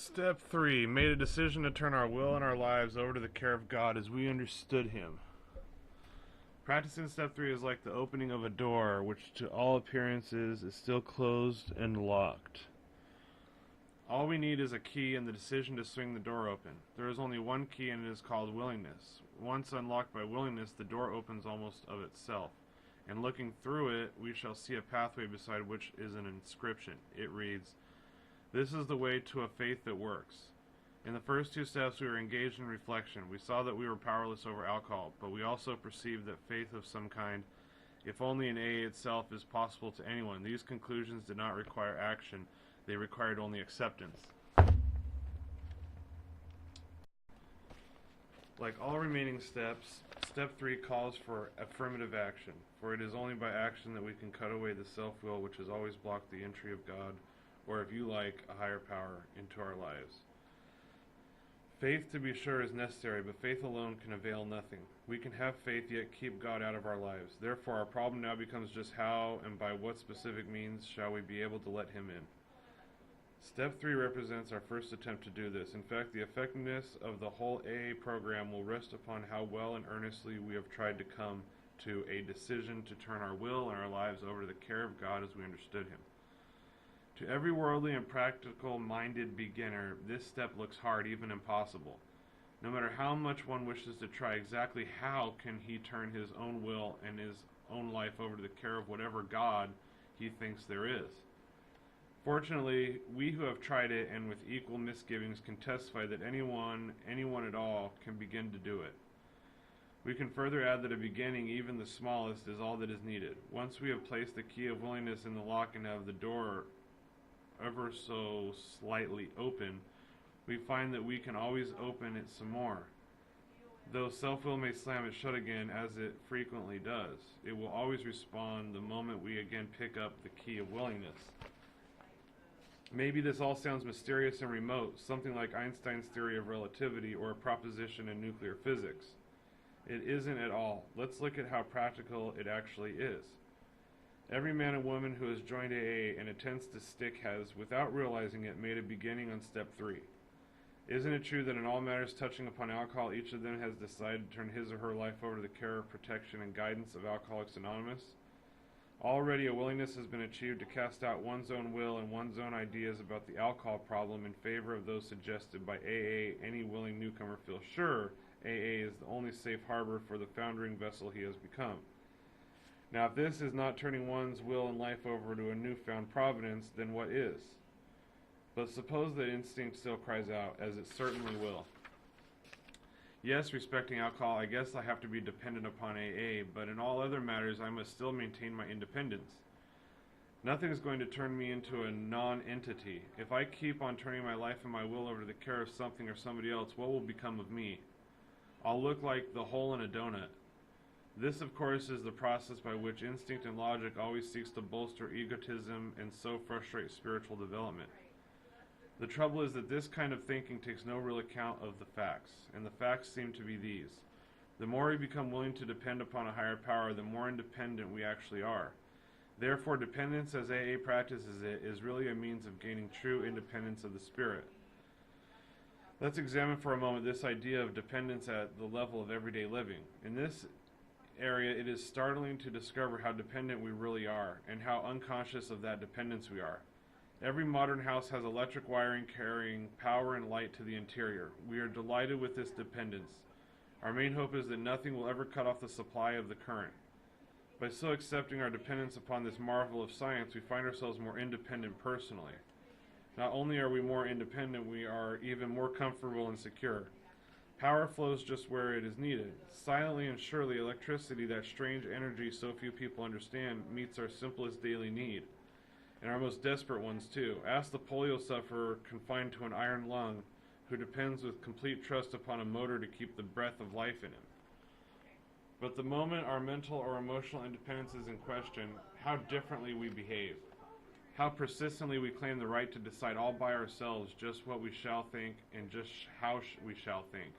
Step 3. Made a decision to turn our will and our lives over to the care of God as we understood Him. Practicing step 3 is like the opening of a door, which to all appearances is still closed and locked. All we need is a key and the decision to swing the door open. There is only one key, and it is called willingness. Once unlocked by willingness, the door opens almost of itself. And looking through it, we shall see a pathway beside which is an inscription. It reads, "This is the way to a faith that works." In the first two steps, we were engaged in reflection. We saw that we were powerless over alcohol, but we also perceived that faith of some kind, if only in AA itself, is possible to anyone. These conclusions did not require action. They required only acceptance. Like all remaining steps, step 3 calls for affirmative action, for it is only by action that we can cut away the self-will which has always blocked the entry of God, or if you like, a higher power, into our lives. Faith, to be sure, is necessary, but faith alone can avail nothing. We can have faith, yet keep God out of our lives. Therefore, our problem now becomes just how and by what specific means shall we be able to let Him in. Step 3 represents our first attempt to do this. In fact, the effectiveness of the whole AA program will rest upon how well and earnestly we have tried to come to a decision to turn our will and our lives over to the care of God as we understood Him. To every worldly and practical-minded beginner, this step looks hard, even impossible. No matter how much one wishes to try, exactly how can he turn his own will and his own life over to the care of whatever God he thinks there is? Fortunately, we who have tried it and with equal misgivings can testify that anyone at all, can begin to do it. We can further add that a beginning, even the smallest, is all that is needed. Once we have placed the key of willingness in the lock and have the door ever so slightly open, we find that we can always open it some more. Though self-will may slam it shut again, as it frequently does, it will always respond the moment we again pick up the key of willingness. Maybe this all sounds mysterious and remote, something like Einstein's theory of relativity or a proposition in nuclear physics. It isn't at all. Let's look at how practical it actually is. Every man and woman who has joined AA and attempts to stick has, without realizing it, made a beginning on step 3. Isn't it true that in all matters touching upon alcohol, each of them has decided to turn his or her life over to the care, protection, and guidance of Alcoholics Anonymous? Already a willingness has been achieved to cast out one's own will and one's own ideas about the alcohol problem in favor of those suggested by AA. Any willing newcomer feels sure AA is the only safe harbor for the foundering vessel he has become. Now, if this is not turning one's will and life over to a newfound providence, then what is? But suppose that instinct still cries out, as it certainly will. Yes, respecting alcohol, I guess I have to be dependent upon AA, but in all other matters I must still maintain my independence. Nothing is going to turn me into a non-entity. If I keep on turning my life and my will over to the care of something or somebody else, what will become of me? I'll look like the hole in a donut. This, of course, is the process by which instinct and logic always seeks to bolster egotism and so frustrate spiritual development. The trouble is that this kind of thinking takes no real account of the facts, and the facts seem to be these. The more we become willing to depend upon a higher power, the more independent we actually are. Therefore, dependence, as AA practices it, is really a means of gaining true independence of the spirit. Let's examine for a moment this idea of dependence at the level of everyday living. In this area, it is startling to discover how dependent we really are, and how unconscious of that dependence we are. Every modern house has electric wiring carrying power and light to the interior. We are delighted with this dependence. Our main hope is that nothing will ever cut off the supply of the current. By so accepting our dependence upon this marvel of science, we find ourselves more independent personally. Not only are we more independent, we are even more comfortable and secure. Power flows just where it is needed. Silently and surely, electricity, that strange energy so few people understand, meets our simplest daily need, and our most desperate ones too. Ask the polio sufferer confined to an iron lung, who depends with complete trust upon a motor to keep the breath of life in him. But the moment our mental or emotional independence is in question, how differently we behave. How persistently we claim the right to decide all by ourselves just what we shall think and just how we shall think.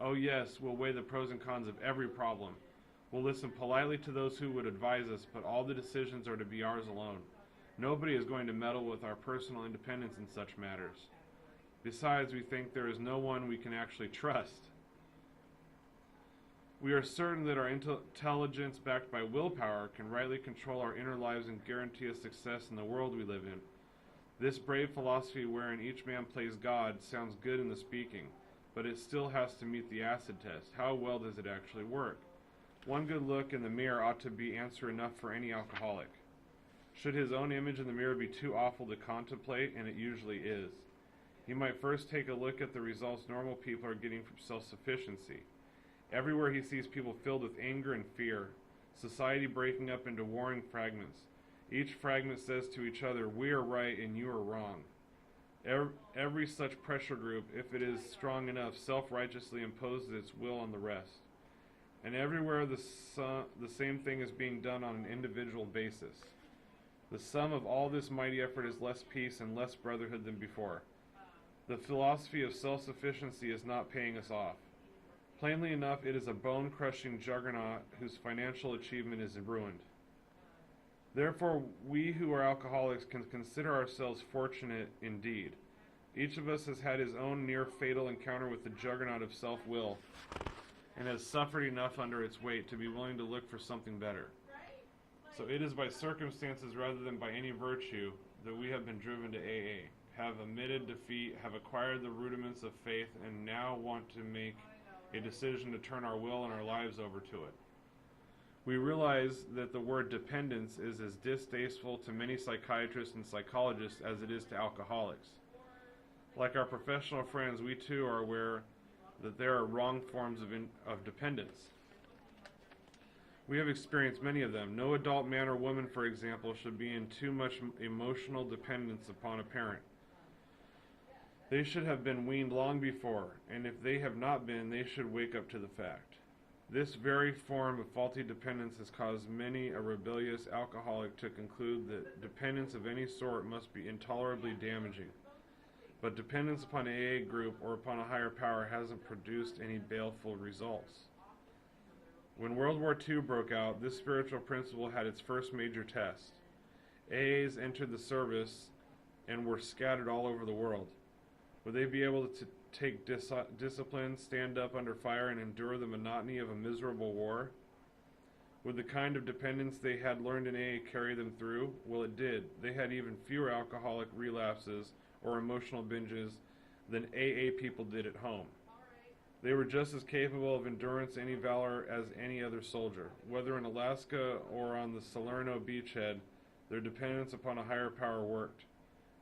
Oh yes, we'll weigh the pros and cons of every problem. We'll listen politely to those who would advise us, but all the decisions are to be ours alone. Nobody is going to meddle with our personal independence in such matters. Besides, we think there is no one we can actually trust. We are certain that our intelligence, backed by willpower, can rightly control our inner lives and guarantee us success in the world we live in. This brave philosophy wherein each man plays God sounds good in the speaking, but it still has to meet the acid test. How well does it actually work? One good look in the mirror ought to be answer enough for any alcoholic. Should his own image in the mirror be too awful to contemplate, and it usually is, he might first take a look at the results normal people are getting from self-sufficiency. Everywhere he sees people filled with anger and fear, society breaking up into warring fragments. Each fragment says to each other, "We are right and you are wrong." Every such pressure group, if it is strong enough, self-righteously imposes its will on the rest. And everywhere the same thing is being done on an individual basis. The sum of all this mighty effort is less peace and less brotherhood than before. The philosophy of self-sufficiency is not paying us off. Plainly enough, it is a bone-crushing juggernaut whose financial achievement is ruined. Therefore, we who are alcoholics can consider ourselves fortunate indeed. Each of us has had his own near-fatal encounter with the juggernaut of self-will and has suffered enough under its weight to be willing to look for something better. So it is by circumstances rather than by any virtue that we have been driven to AA, have admitted defeat, have acquired the rudiments of faith, and now want to make a decision to turn our will and our lives over to it. We realize that the word dependence is as distasteful to many psychiatrists and psychologists as it is to alcoholics. Like our professional friends, we too are aware that there are wrong forms of dependence. We have experienced many of them. No adult man or woman, for example, should be in too much emotional dependence upon a parent. They should have been weaned long before, and if they have not been, they should wake up to the fact. This very form of faulty dependence has caused many a rebellious alcoholic to conclude that dependence of any sort must be intolerably damaging. But dependence upon an AA group or upon a higher power hasn't produced any baleful results. When World War II broke out, this spiritual principle had its first major test. AAs entered the service and were scattered all over the world. Would they be able to take discipline, stand up under fire, and endure the monotony of a miserable war? Would the kind of dependence they had learned in AA carry them through? Well, it did. They had even fewer alcoholic relapses or emotional binges than AA people did at home. They were just as capable of endurance, any valor as any other soldier. Whether in Alaska or on the Salerno beachhead, their dependence upon a higher power worked.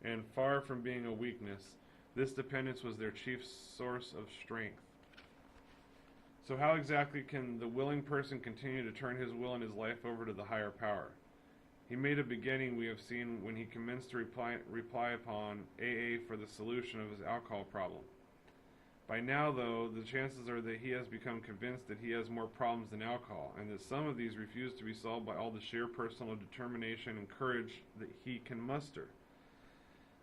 And far from being a weakness, this dependence was their chief source of strength. So how exactly can the willing person continue to turn his will and his life over to the higher power? He made a beginning, we have seen, when he commenced to reply upon AA for the solution of his alcohol problem. By now, though, the chances are that he has become convinced that he has more problems than alcohol, and that some of these refuse to be solved by all the sheer personal determination and courage that he can muster.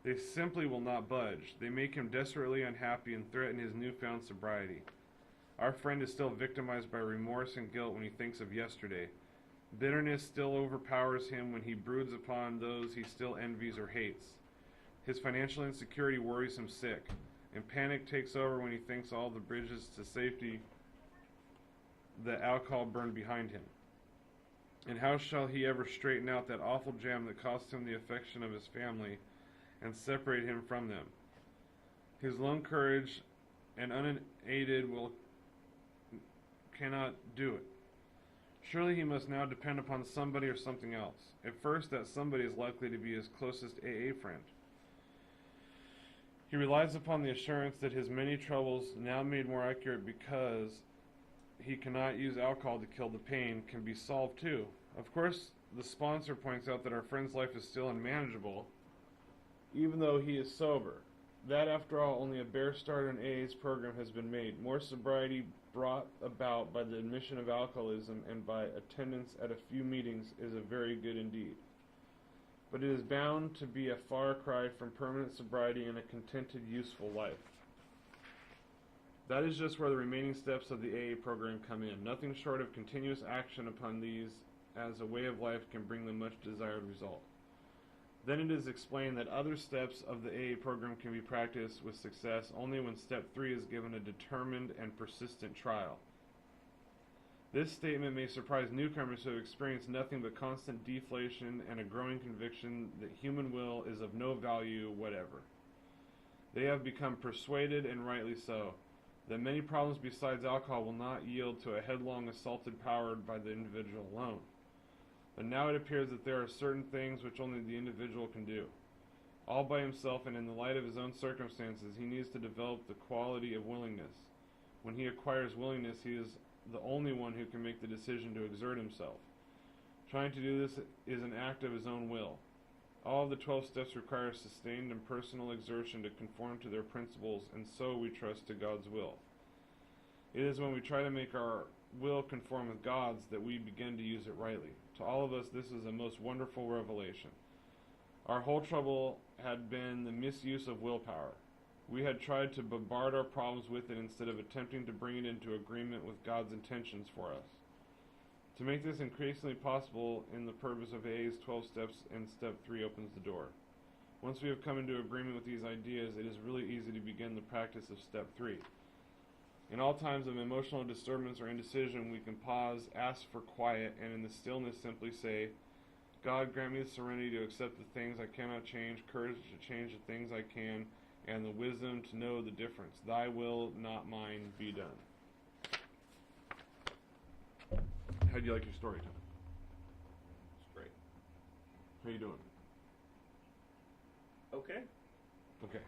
They simply will not budge. They make him desperately unhappy and threaten his newfound sobriety. Our friend is still victimized by remorse and guilt when he thinks of yesterday. Bitterness still overpowers him when he broods upon those he still envies or hates. His financial insecurity worries him sick, and panic takes over when he thinks all the bridges to safety that alcohol burned behind him. And how shall he ever straighten out that awful jam that cost him the affection of his family and separate him from them? His lone courage and unaided will cannot do it. Surely he must now depend upon somebody or something else. At first, that somebody is likely to be his closest AA friend. He relies upon the assurance that his many troubles, now made more accurate because he cannot use alcohol to kill the pain, can be solved too. Of course, the sponsor points out that our friend's life is still unmanageable, even though he is sober. That, after all, only a bare start in AA's program has been made. More sobriety brought about by the admission of alcoholism and by attendance at a few meetings is a very good indeed. But it is bound to be a far cry from permanent sobriety and a contented, useful life. That is just where the remaining steps of the AA program come in. Nothing short of continuous action upon these as a way of life can bring the much desired result. Then it is explained that other steps of the AA program can be practiced with success only when step 3 is given a determined and persistent trial. This statement may surprise newcomers who have experienced nothing but constant deflation and a growing conviction that human will is of no value whatever. They have become persuaded, and rightly so, that many problems besides alcohol will not yield to a headlong assaulted power by the individual alone. But now it appears that there are certain things which only the individual can do. All by himself and in the light of his own circumstances, he needs to develop the quality of willingness. When he acquires willingness, he is the only one who can make the decision to exert himself. Trying to do this is an act of his own will. All of the 12 steps require sustained and personal exertion to conform to their principles, and so we trust to God's will. It is when we try to make our will conform with God's that we begin to use it rightly. To all of us, this is a most wonderful revelation. Our whole trouble had been the misuse of willpower. We had tried to bombard our problems with it instead of attempting to bring it into agreement with God's intentions for us. To make this increasingly possible in the purpose of AA's 12 steps, and step 3 opens the door. Once we have come into agreement with these ideas, it is really easy to begin the practice of step 3. In all times of emotional disturbance or indecision, we can pause, ask for quiet, and in the stillness simply say, God, grant me the serenity to accept the things I cannot change, courage to change the things I can, and the wisdom to know the difference. Thy will, not mine, be done. How do you like your story time? It's great. How you doing? Okay. Okay.